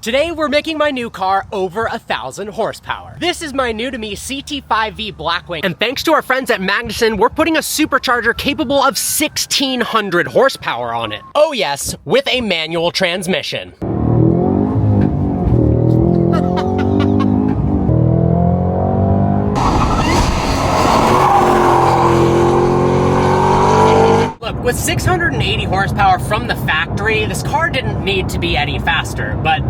Today we're making my new car over 1,000 horsepower. This is my new to me CT5V Blackwing, and thanks to our friends at Magnuson, we're putting a supercharger capable of 1,600 horsepower on it. Oh yes, with a manual transmission. Look, with 680 horsepower from the factory, this car didn't need to be any faster, but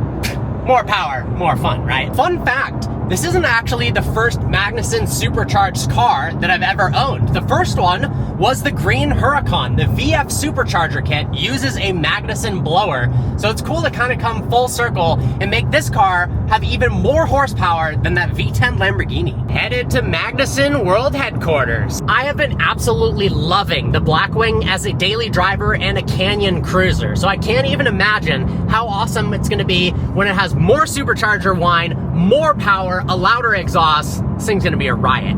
more power, more fun, right? Fun fact, this isn't actually the first Magnuson supercharged car that I've ever owned. The first one was the green Huracan. The VF Supercharger kit uses a Magnuson blower, so it's cool to kind of come full circle and make this car have even more horsepower than that V10 Lamborghini. Headed to Magnuson World Headquarters. I have been absolutely loving the Blackwing as a daily driver and a canyon cruiser, so I can't even imagine how awesome it's gonna be when it has more supercharger whine, more power, a louder exhaust. This thing's gonna be a riot.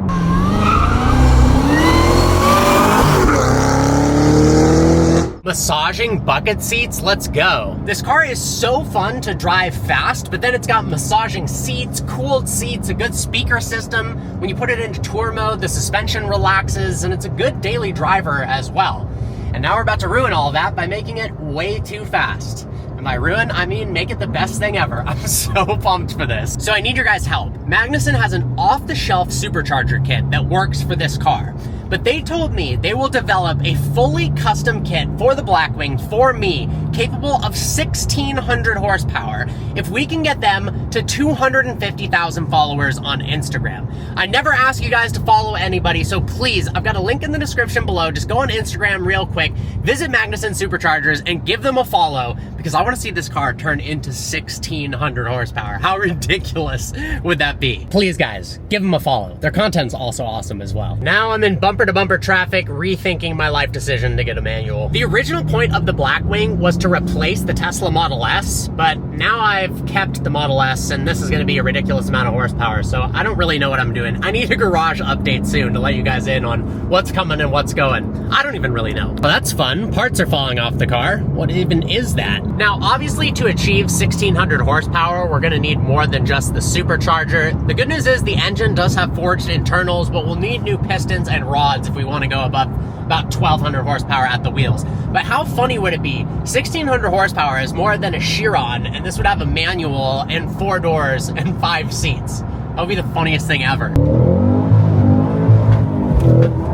Massaging bucket seats, let's go. This car is so fun to drive fast, but then it's got massaging seats, cooled seats, a good speaker system. When you put it into tour mode, the suspension relaxes, and it's a good daily driver as well. And now we're about to ruin all that by making it way too fast. And by ruin, I mean make it the best thing ever. I'm so pumped for this. So I need your guys' help. Magnuson has an off-the-shelf supercharger kit that works for this car. But they told me they will develop a fully custom kit for the Blackwing for me, capable of 1,600 horsepower, if we can get them to 250,000 followers on Instagram. I never ask you guys to follow anybody, so please, I've got a link in the description below. Just go on Instagram real quick, visit Magnuson Superchargers, and give them a follow, because I want to see this car turn into 1,600 horsepower. How ridiculous would that be? Please, guys, give them a follow. Their content's also awesome as well. Now I'm in bumper-to-bumper traffic, rethinking my life decision to get a manual. The original point of the Blackwing was to replace the Tesla Model S, but now I've kept the Model S, and this is going to be a ridiculous amount of horsepower, so I don't really know what I'm doing. I need a garage update soon to let you guys in on what's coming and what's going. I don't even really know. Well, that's fun. Parts are falling off the car. What even is that? Now, obviously, to achieve 1,600 horsepower, we're going to need more than just the supercharger. The good news is the engine does have forged internals, but we'll need new pistons and rods if we want to go above about 1,200 horsepower at the wheels. But how funny would it be? 1,600 horsepower is more than a Chiron, and this would have a manual and 4 doors and 5 seats. That would be the funniest thing ever.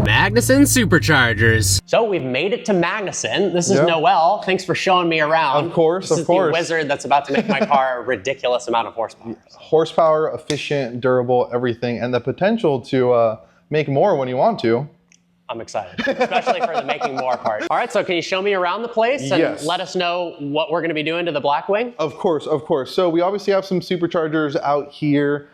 Magnuson Superchargers. So we've made it to Magnuson. This is Noel. Thanks for showing me around. Of course, this is the wizard that's about to make my car a ridiculous amount of horsepower. Horsepower, efficient, durable, everything, and the potential to make more when you want to. I'm excited, especially for the making more part. All right, so can you show me around the place and let us know what we're going to be doing to the Blackwing? Of course, of course. So we obviously have some superchargers out here.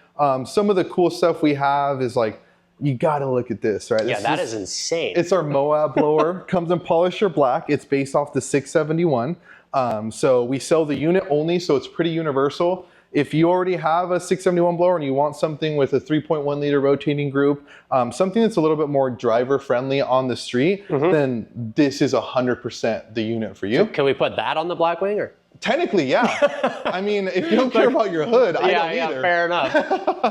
Some of the cool stuff we have is like, you gotta look at this, right? Yeah, that is insane. It's our Moab blower. Comes in polished or black. It's based off the 671. So we sell the unit only, so it's pretty universal. If you already have a 671 blower and you want something with a 3.1 liter rotating group, something that's a little bit more driver friendly on the street, then this is 100% the unit for you. So can we put that on the Blackwing, or? Technically, yeah. I mean, if you don't care about your hood, I don't either. Yeah, fair enough.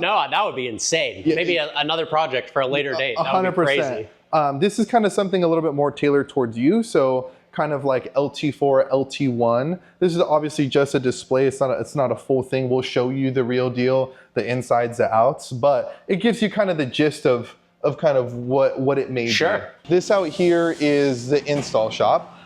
No, that would be insane. Maybe another project for a later date. That would be crazy. This is kind of something a little bit more tailored towards you. So kind of like LT4, LT1. This is obviously just a display. It's not a full thing. We'll show you the real deal, the insides, the outs, but it gives you kind of the gist of kind of what it made. Sure. This out here is the install shop.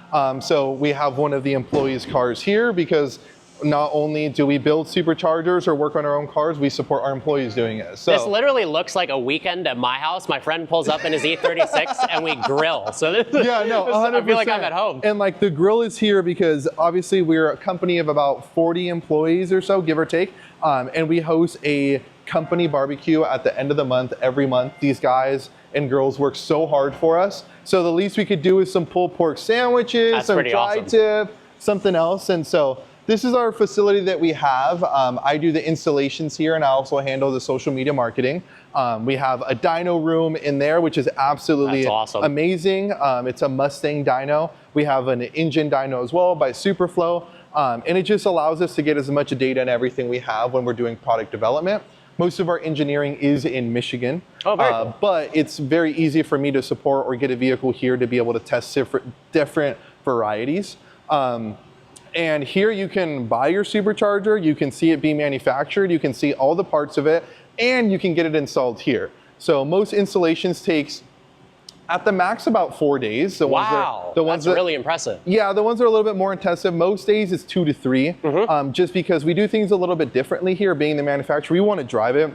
So we have one of the employees' cars here because not only do we build superchargers or work on our own cars, we support our employees doing it. So this literally looks like a weekend at my house. My friend pulls up in his E36 and we grill. So this, yeah, no, 100%. I feel like I'm at home. And like the grill is here because obviously we're a company of about 40 employees or so, give or take. And we host a company barbecue at the end of the month, every month. These guys and girls work so hard for us. So the least we could do is some pulled pork sandwiches, some tri-tip, something else. And so this is our facility that we have. I do the installations here and I also handle the social media marketing. We have a dyno room in there, which is absolutely amazing. It's a Mustang dyno. We have an engine dyno as well by Superflow. And it just allows us to get as much data and everything we have when we're doing product development. Most of our engineering is in Michigan, very cool. but it's very easy for me to support or get a vehicle here to be able to test different varieties. And here you can buy your supercharger, you can see it being manufactured, you can see all the parts of it, and you can get it installed here. So most installations takes at the max about 4 days. Wow, that's really impressive. Yeah, the ones that are a little bit more intensive, most days it's 2 to 3, just because we do things a little bit differently here, being the manufacturer. We want to drive it,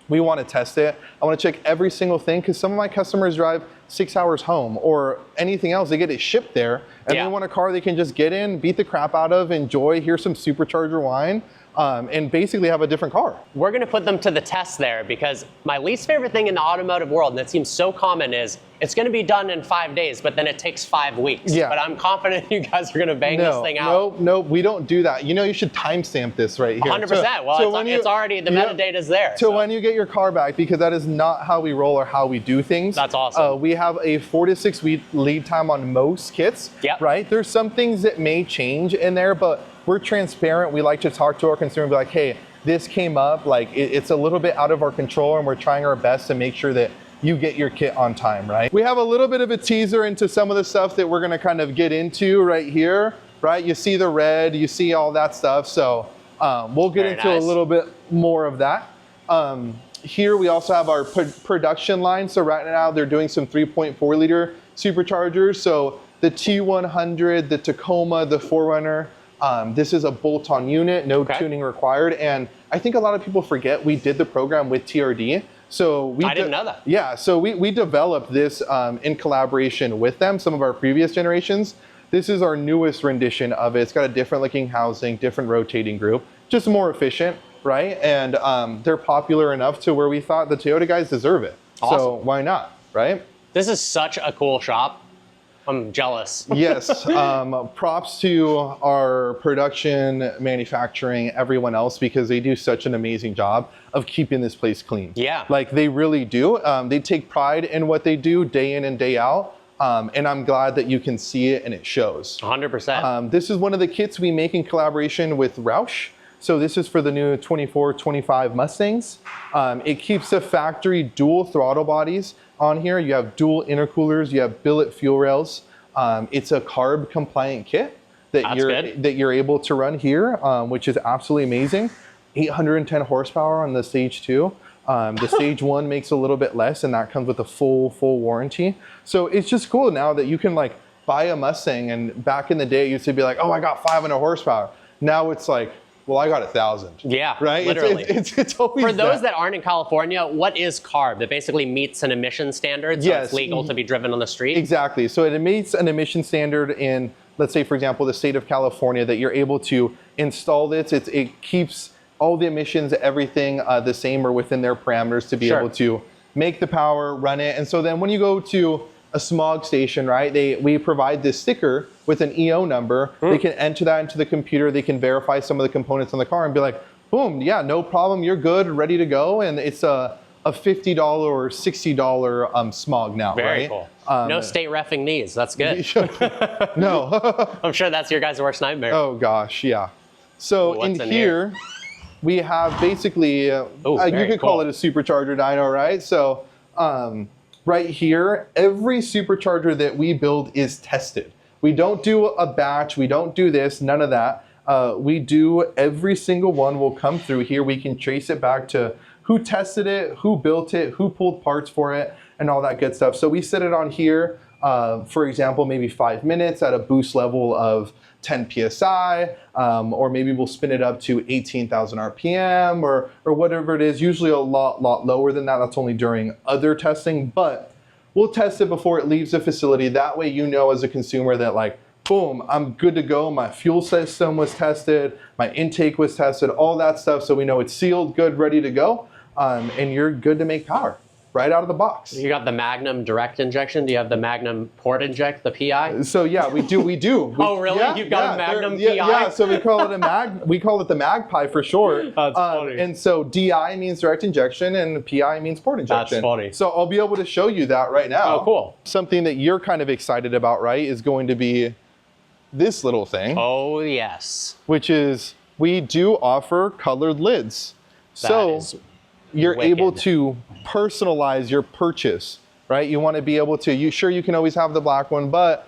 we want to test it. I want to check every single thing, because some of my customers drive 6 hours home or anything else. They get it shipped there, and they want a car they can just get in, beat the crap out of, enjoy, hear some supercharger whine, and basically have a different car. We're going to put them to the test there, because my least favorite thing in the automotive world, and it seems so common, is it's going to be done in 5 days, but then it takes 5 weeks. Yeah. But I'm confident you guys are going to bang this thing out. No, we don't do that. You know, you should timestamp this right here. 100%. Well, it's already, the metadata is there. So when you get your car back, because that is not how we roll or how we do things. That's awesome. We have a 4 to 6 week lead time on most kits, right? There's some things that may change in there, but we're transparent. We like to talk to our consumer and be like, hey, this came up, like it's a little bit out of our control, and we're trying our best to make sure that you get your kit on time, right? We have a little bit of a teaser into some of the stuff that we're gonna kind of get into right here, right? You see the red, you see all that stuff. So we'll get into a little bit more of that. Here we also have our production line. So right now they're doing some 3.4 liter superchargers. So the T100, the Tacoma, the 4Runner, this is a bolt-on unit, no tuning required. And I think a lot of people forget we did the program with TRD. So I didn't know that. Yeah, so we developed this in collaboration with them, some of our previous generations. This is our newest rendition of it. It's got a different looking housing, different rotating group, just more efficient, right? And they're popular enough to where we thought the Toyota guys deserve it. Awesome. So why not, right? This is such a cool shop. I'm jealous. Yes, props to our production, manufacturing, everyone else, because they do such an amazing job of keeping this place clean. Yeah. Like they really do. They take pride in what they do day in and day out. And I'm glad that you can see it and it shows. 100%. This is one of the kits we make in collaboration with Roush. So this is for the new 24, 25 Mustangs. It keeps the factory dual throttle bodies on here. You have dual intercoolers, you have billet fuel rails. It's a carb compliant kit that you're able to run here, which is absolutely amazing. 810 horsepower on the Stage 2. The Stage 1 makes a little bit less, and that comes with a full warranty. So it's just cool now that you can like buy a Mustang, and back in the day it used to be like, oh, I got 500 horsepower. Now it's like, well, I got 1,000. Yeah, right. Literally. It's always for those that aren't in California. What is CARB? It basically meets an emission standard, so it's legal to be driven on the street. Exactly. So it meets an emission standard in, let's say, for example, the state of California, that you're able to install this. It keeps all the emissions, everything the same or within their parameters to be able to make the power, run it. And so then when you go to a smog station, right, we provide this sticker with an EO number. They can enter that into the computer. They can verify some of the components on the car and be like, boom, yeah, no problem, you're good, ready to go. And it's a $50 or $60 smog now, Very cool. No state reffing these. That's good. No. I'm sure that's your guys' worst nightmare. Oh gosh, yeah. So in here, we have basically, you could call it a supercharger dyno, right? So right here, every supercharger that we build is tested. We don't do a batch, we don't do this, none of that. We do every single one will come through here. We can trace it back to who tested it, who built it, who pulled parts for it, and all that good stuff. So we set it on here, for example, maybe 5 minutes at a boost level of 10 PSI, or maybe we'll spin it up to 18,000 RPM or whatever it is, usually a lot lower than that. That's only during other testing, but we'll test it before it leaves the facility. That way you know as a consumer that like, boom, I'm good to go. My fuel system was tested, my intake was tested, all that stuff. So we know it's sealed, good, ready to go, and you're good to make power right out of the box. You got the Magnum direct injection. Do you have the Magnum port inject, the PI? So yeah, we do. Oh really? Yeah, You've got a Magnum PI? Yeah, so we call it the Magpie for short. That's funny. And so DI means direct injection and PI means port injection. That's funny. So I'll be able to show you that right now. Oh, cool. Something that you're kind of excited about, right, is going to be this little thing. Oh, yes. Which is, we do offer colored lids. So you're able to personalize your purchase, right? You want to be able to, you can always have the black one, but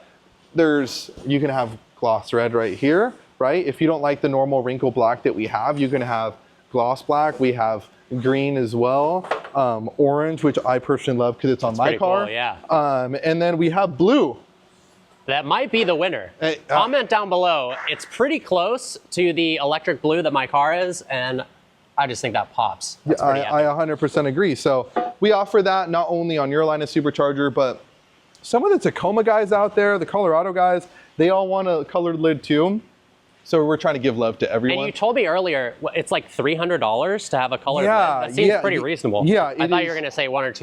you can have gloss red right here, right? If you don't like the normal wrinkle black that we have, you can have gloss black. We have green as well, orange, which I personally love because it's on my car. Cool, yeah. And then we have blue. That might be the winner. Comment down below. It's pretty close to the electric blue that my car is, and I just think that pops. That's I 100% agree. So we offer that not only on your line of Supercharger, but some of the Tacoma guys out there, the Colorado guys, they all want a colored lid too. So we're trying to give love to everyone. And you told me earlier, it's like $300 to have a colored lid. That seems pretty reasonable. Yeah, I thought you were going to say $1,000 or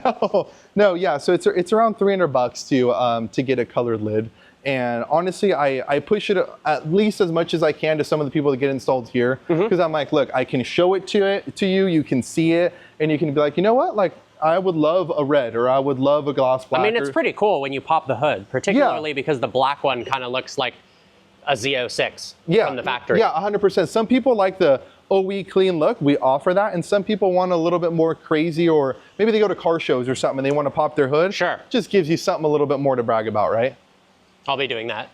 $2,000. No, yeah. So it's around $300 to get a colored lid. And honestly, I push it at least as much as I can to some of the people that get installed here, because I'm like, look, I can show it to you, you can see it, and you can be like, you know what, like, I would love a red, or I would love a gloss black. I mean, it's pretty cool when you pop the hood, particularly because the black one kind of looks like a Z06 from the factory. Yeah, 100%. Some people like the OE clean look. We offer that. And some people want a little bit more crazy, or maybe they go to car shows or something and they want to pop their hood. Sure. Just gives you something a little bit more to brag about, right? I'll be doing that.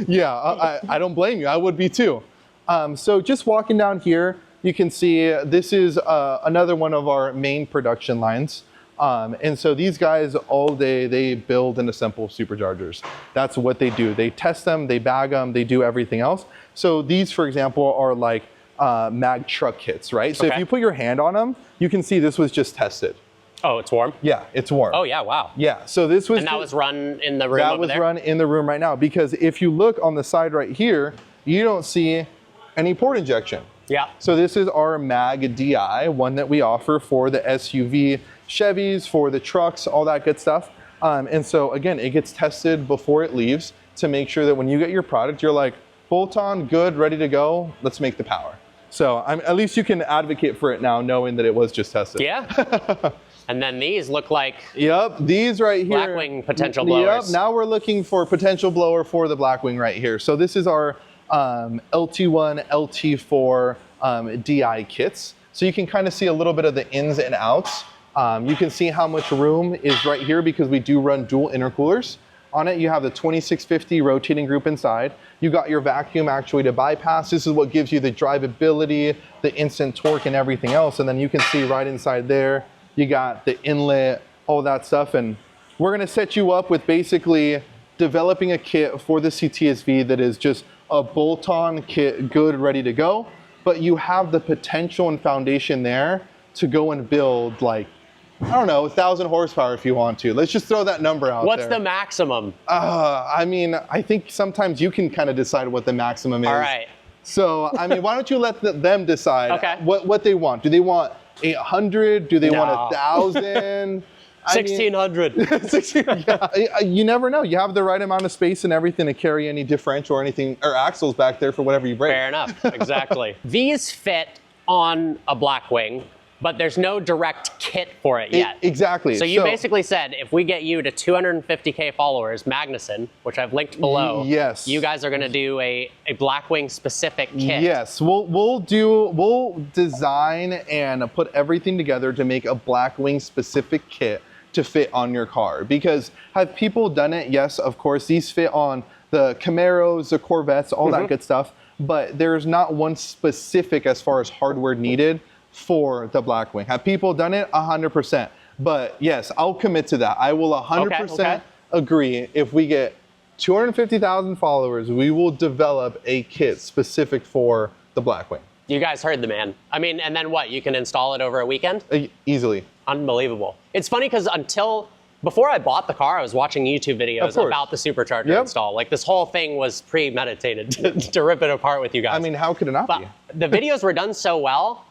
Yeah, I don't blame you. I would be too. So just walking down here, you can see this is another one of our main production lines. And so these guys all day, they build and assemble Superchargers. That's what they do. They test them, they bag them, they do everything else. So these, for example, are like mag truck kits, right? So if you put your hand on them, you can see this was just tested. Oh, it's warm? Yeah, it's warm. Oh yeah, wow. Yeah, so this was— And that was run in the room That was run in the room right now, because if you look on the side right here, you don't see any port injection. Yeah. So this is our Mag DI, one that we offer for the SUV Chevys, for the trucks, all that good stuff. And so again, it gets tested before it leaves to make sure that when you get your product, you're like, bolt on, good, ready to go, let's make the power. So at least you can advocate for it now, knowing that it was just tested. Yeah. And then these look like these right here. Blackwing potential blowers. Yep, now we're looking for potential blower for the Blackwing right here. So this is our LT1, LT4 DI kits. So you can kind of see a little bit of the ins and outs. You can see how much room is right here because we do run dual intercoolers. On it, you have the 2650 rotating group inside. You got your vacuum actuated bypass. This is what gives you the drivability, the instant torque, and everything else. And then you can see right inside there, you got the inlet, all that stuff. And we're gonna set you up with basically developing a kit for the CTSV that is just a bolt-on kit, good, ready to go. But you have the potential and foundation there to go and build, like, I don't know, 1,000 horsepower if you want to. Let's just throw that number out there. What's the maximum? I mean, I think sometimes you can kind of decide what the maximum is. All right. So, I mean, why don't you let them decide what they want? Do they want 800? Do they want 1,000? 1,600. 1600. Yeah, you never know. You have the right amount of space and everything to carry any differential or anything, or axles back there for whatever you break. Fair enough, exactly. These fit on a Blackwing, but there's no direct kit for it yet. Exactly. So you basically said, if we get you to 250K followers, Magnuson, which I've linked below, yes, you guys are gonna do a Blackwing specific kit. Yes, we'll design and put everything together to make a Blackwing specific kit to fit on your car. Because have people done it? Yes, of course. These fit on the Camaros, the Corvettes, all that good stuff. But there's not one specific as far as hardware needed for the Blackwing. Have people done it? 100%. But yes, I'll commit to that. I will 100% agree. If we get 250,000 followers, we will develop a kit specific for the Blackwing. You guys heard the man. I mean, and then what? You can install it over a weekend? Easily. Unbelievable. It's funny because before I bought the car, I was watching YouTube videos about the Supercharger install. Like, this whole thing was premeditated to rip it apart with you guys. I mean, how could it not be? The videos were done so well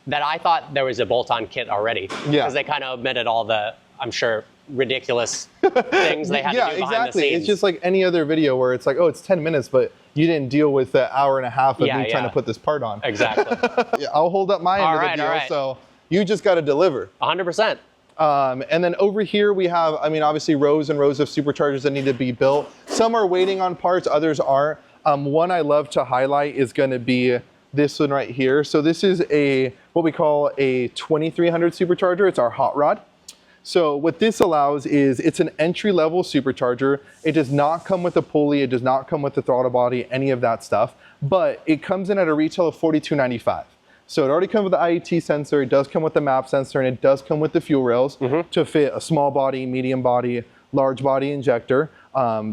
that I thought there was a bolt-on kit already. Because they kind of omitted all the, I'm sure, ridiculous things they had to do behind the scenes. It's just like any other video where it's like, oh, it's 10 minutes, but you didn't deal with the hour and a half of me trying to put this part on. Exactly. I'll hold up my end of the deal, so you just got to deliver. 100%. And then over here we have, I mean, obviously rows and rows of superchargers that need to be built. Some are waiting on parts, others aren't. One I love to highlight is going to be this one right here. So this is what we call a 2300 supercharger. It's our hot rod. So what this allows is it's an entry-level supercharger. It does not come with a pulley. It does not come with the throttle body, any of that stuff. But it comes in at a retail of $42.95. So it already comes with the IET sensor. It does come with the map sensor, and it does come with the fuel rails to fit a small body, medium body, large body injector.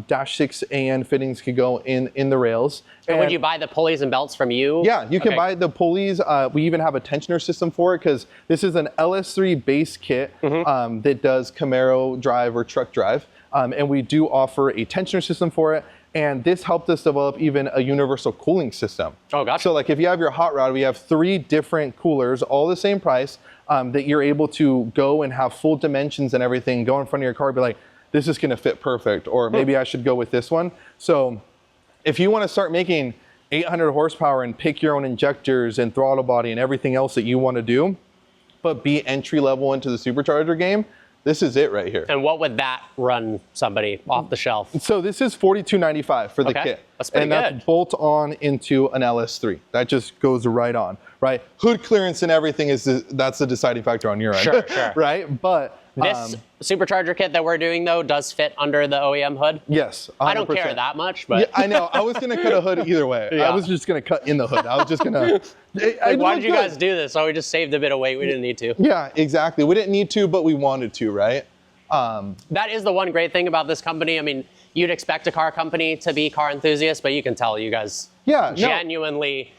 Dash 6 AN fittings could go in the rails. And would you buy the pulleys and belts from you? Yeah, you can buy the pulleys. We even have a tensioner system for it because this is an LS3 base kit that does Camaro drive or truck drive. And we do offer a tensioner system for it. And this helped us develop even a universal cooling system. Oh, gotcha. So like if you have your hot rod, we have 3 different coolers, all the same price, that you're able to go and have full dimensions and everything, go in front of your car, be like, this is gonna fit perfect, or maybe I should go with this one. So if you wanna start making 800 horsepower and pick your own injectors and throttle body and everything else that you wanna do, but be entry level into the supercharger game, this is it right here. And what would that run somebody off the shelf? So this is $42.95 for the kit. That's pretty good. And that's bolt on into an LS3. That just goes right on, right? Hood clearance and everything that's the deciding factor on your end. Sure, sure. Right? But this supercharger kit that we're doing though does fit under the OEM hood? Yes, 100%. I don't care that much, but. Yeah, I know, I was gonna cut a hood either way. Yeah. I was just gonna cut in the hood. I was just gonna. Why did you guys do this? Oh, we just saved a bit of weight. We didn't need to. Yeah, exactly. We didn't need to, but we wanted to, right? That is the one great thing about this company. I mean, you'd expect a car company to be car enthusiasts, but you can tell you guys genuinely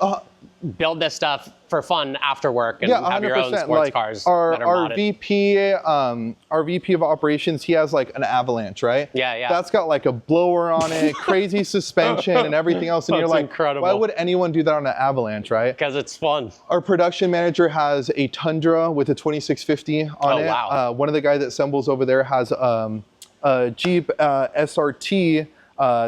build this stuff for fun after work and have your own sports cars that are modded. Our VP of operations, he has like an Avalanche, right? Yeah, yeah. That's got like a blower on it, crazy suspension and everything else. And you're like, incredible. Why would anyone do that on an Avalanche, right? Because it's fun. Our production manager has a Tundra with a 2650 on it. Wow. One of the guys that assembles over there has a Jeep SRT,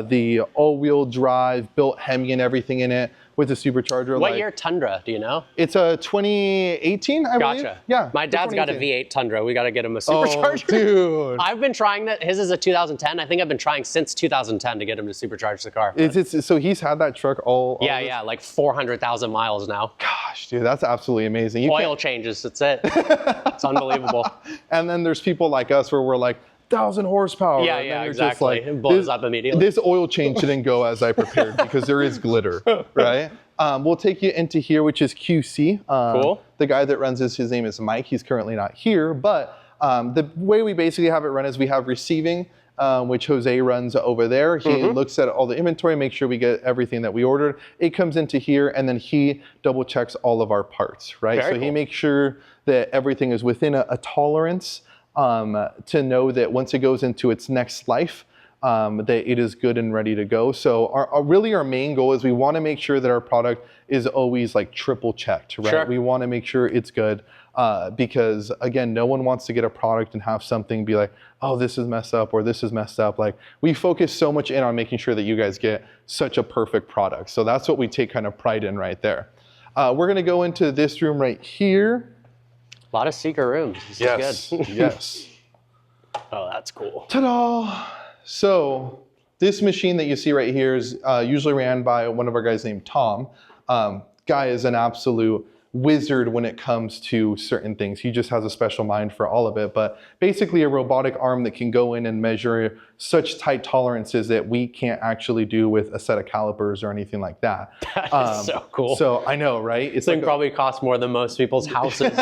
the all-wheel drive, built Hemi and everything in it with a supercharger. What year Tundra, do you know? It's a 2018, I believe. Gotcha. Yeah. My dad's got a V8 Tundra. We got to get him a supercharger. Oh, dude. I've been trying that. His is a 2010. I think I've been trying since 2010 to get him to supercharge the car. So he's had that truck all yeah, like 400,000 miles now. Gosh, dude, that's absolutely amazing. Oil changes, that's it. It's unbelievable. And then there's people like us where we're like, 1,000 horsepower. Yeah, yeah, exactly. Like, it blows up immediately. This oil change didn't go as I prepared because there is glitter, right? We'll take you into here, which is QC. Cool. The guy that runs this, his name is Mike. He's currently not here, but the way we basically have it run is we have receiving, which Jose runs over there. He looks at all the inventory, makes sure we get everything that we ordered. It comes into here, and then he double checks all of our parts, right? Very cool. He makes sure that everything is within a tolerance. To know that once it goes into its next life, that it is good and ready to go. So really our main goal is we want to make sure that our product is always like triple checked, right? Sure. We want to make sure it's good because again, no one wants to get a product and have something be like, oh, this is messed up or this is messed up. Like we focus so much in on making sure that you guys get such a perfect product. So that's what we take kind of pride in right there. We're going to go into this room right here. A lot of secret rooms. This is good. Yes. Oh, that's cool. Ta-da! So this machine that you see right here is usually ran by one of our guys named Tom. Guy is an absolute wizard when it comes to certain things. He just has a special mind for all of it. But basically a robotic arm that can go in and measure such tight tolerances that we can't actually do with a set of calipers or anything like that. That is so cool. So I know, right? It's like probably costs more than most people's houses.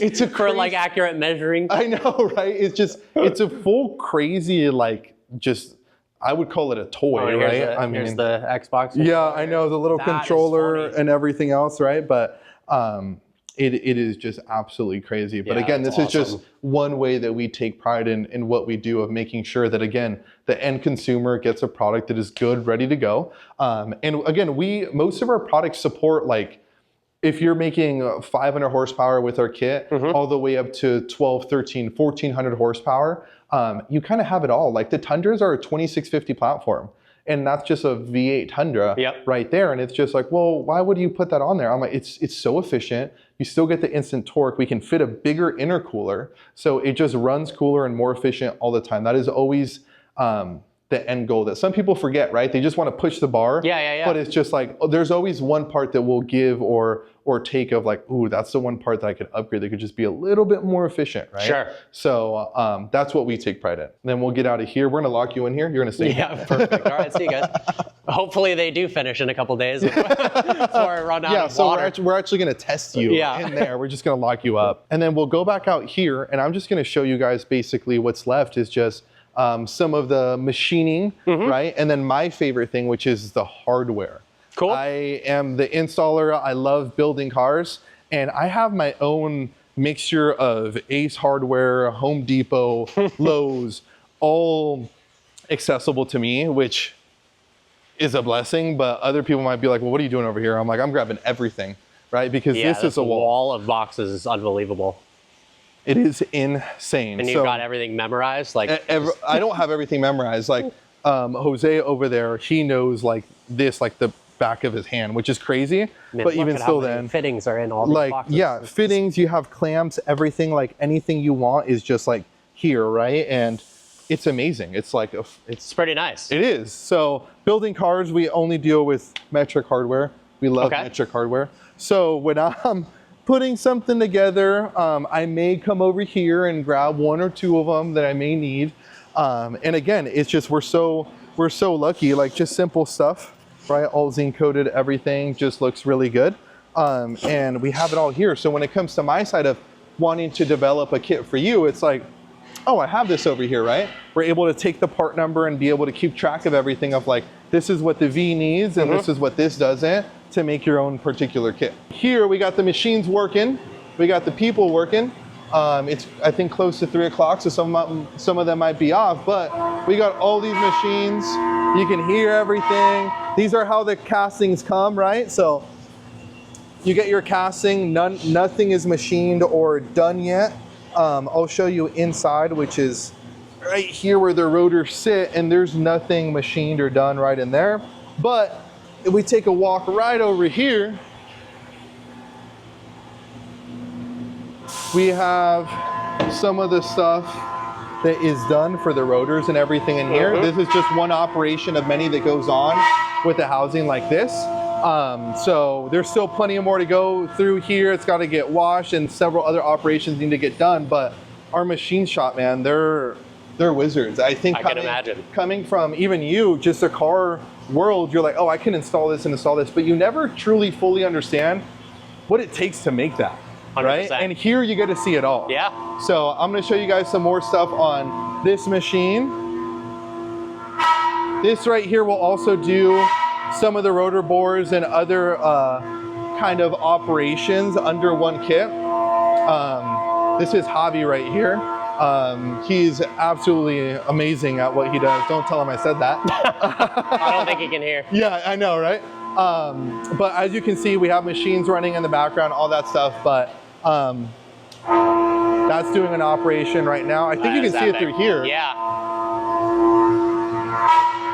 It's for like accurate measuring. I know, right? It's a full crazy I would call it a toy, right? Here's the Xbox. Yeah, I know, the little controller and everything else, right? But it is just absolutely crazy. But again, this is just one way that we take pride in what we do of making sure that, again, the end consumer gets a product that is good, ready to go. And again, most of our products support like, if you're making 500 horsepower with our kit, all the way up to 12, 13, 1400 horsepower, you kind of have it all. Like the Tundras are a 2650 platform. And that's just a V8 Tundra right there. And it's just like, well, why would you put that on there? I'm like, it's so efficient. You still get the instant torque. We can fit a bigger intercooler. So it just runs cooler and more efficient all the time. That is always the end goal that some people forget, right? They just want to push the bar. But it's just like, there's always one part that will give or take of like, ooh, that's the one part that I could upgrade that could just be a little bit more efficient, right? Sure. So that's what we take pride in. And then we'll get out of here. We're gonna lock you in here. You're gonna stay. Yeah, perfect. All right, see you guys. Hopefully they do finish in a couple days before I run out of water. Yeah, so we're actually gonna test you in there. We're just gonna lock you up. And then we'll go back out here and I'm just gonna show you guys basically what's left is just some of the machining, right? And then my favorite thing, which is the hardware. Cool. I am the installer. I love building cars. And I have my own mixture of Ace Hardware, Home Depot, Lowe's, all accessible to me, which is a blessing. But other people might be like, well, what are you doing over here? I'm like, I'm grabbing everything, right? Because this is a wall of boxes is unbelievable. It is insane. And you've got everything memorized? Like I don't have everything memorized. Like Jose over there, he knows like this, like the back of his hand, which is crazy. Man, but even still then, fittings are in all these boxes. Yeah, fittings, you have clamps, everything, like anything you want is just like here, right? And it's amazing. It's like, it's pretty nice. It is. So building cars, we only deal with metric hardware. We love metric hardware. So when I'm putting something together, I may come over here and grab one or two of them that I may need. And again, it's just, we're so lucky, like just simple stuff, right? All zinc coated, everything just looks really good. And we have it all here. So when it comes to my side of wanting to develop a kit for you, it's like, oh, I have this over here, right? We're able to take the part number and be able to keep track of everything of like, this is what the V needs and this is what this doesn't to make your own particular kit. Here we got the machines working. We got the people working. It's, I think, close to 3 o'clock, so some of them might be off, but we got all these machines. You can hear everything. These are how the castings come, right? So you get your casting, nothing is machined or done yet. I'll show you inside, which is right here where the rotors sit, and there's nothing machined or done right in there. But if we take a walk right over here, we have some of the stuff that is done for the rotors and everything in here. This is just one operation of many that goes on with the housing like this. So there's still plenty more to go through here. It's got to get washed and several other operations need to get done. But our machine shop, man, they're wizards. I think coming from even you, just a car world, you're like, oh, I can install this and install this, but you never truly fully understand what it takes to make that. 100%. Right? And here you get to see it all. Yeah. So I'm going to show you guys some more stuff on this machine. This right here will also do some of the rotor bores and other kind of operations under one kit. This is Javi right here. He's absolutely amazing at what he does. Don't tell him I said that. I don't think he can hear. Yeah, I know, right? But as you can see, we have machines running in the background, all that stuff, but that's doing an operation right now. I think you can see it through here. Yeah.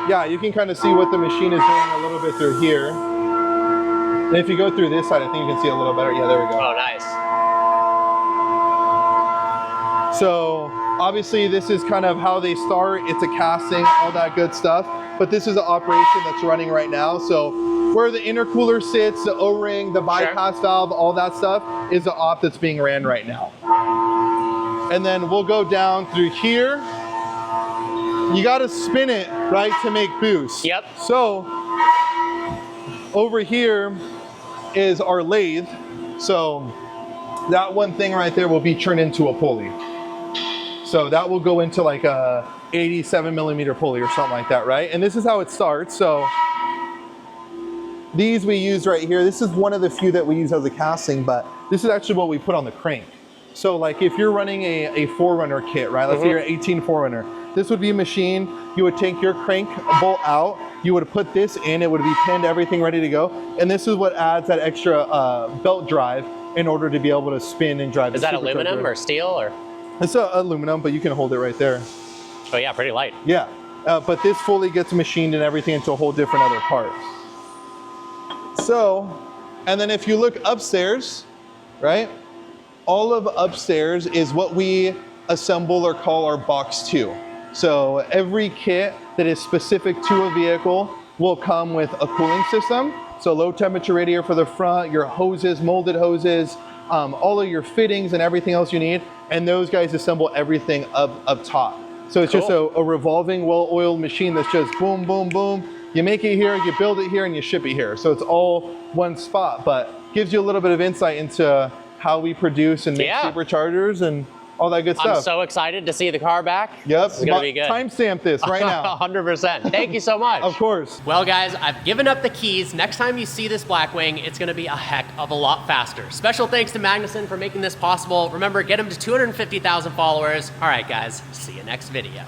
Yeah, you can kind of see what the machine is doing a little bit through here. And if you go through this side, I think you can see it a little better. Yeah, there we go. Oh, nice. So obviously this is kind of how they start. It's a casting, all that good stuff. But this is an operation that's running right now. So where the intercooler sits, the O-ring, the bypass valve, all that stuff is the op that's being ran right now. And then we'll go down through here. You got to spin it, right, to make boost. Yep. So over here is our lathe. So that one thing right there will be turned into a pulley. So that will go into like a 87 millimeter pulley or something like that, right? And this is how it starts. So these we use right here. This is one of the few that we use as a casting, but this is actually what we put on the crank. So like if you're running a 4Runner kit, right? Let's say you're an 18 4Runner. This would be a machine. You would take your crank bolt out. You would put this in. It would be pinned, everything ready to go. And this is what adds that extra belt drive in order to be able to spin and drive. Is that aluminum or steel or? It's aluminum, but you can hold it right there. Oh yeah, pretty light. Yeah. but this fully gets machined and everything into a whole different other part. So, and then if you look upstairs, right? All of upstairs is what we assemble or call our box 2. So every kit that is specific to a vehicle will come with a cooling system. So low temperature radiator for the front, your hoses, molded hoses, all of your fittings and everything else you need. And those guys assemble everything up top. So it's just a revolving, well-oiled machine that's just boom, boom, boom. You make it here, you build it here, and you ship it here. So it's all one spot, but gives you a little bit of insight into how we produce and make superchargers and all that good stuff. I'm so excited to see the car back. Yep. This is gonna be good. Timestamp this right now. 100%. Thank you so much. Of course. Well, guys, I've given up the keys. Next time you see this Blackwing, it's gonna be a heck of a lot faster. Special thanks to Magnuson for making this possible. Remember, get him to 250,000 followers. All right, guys, see you next video.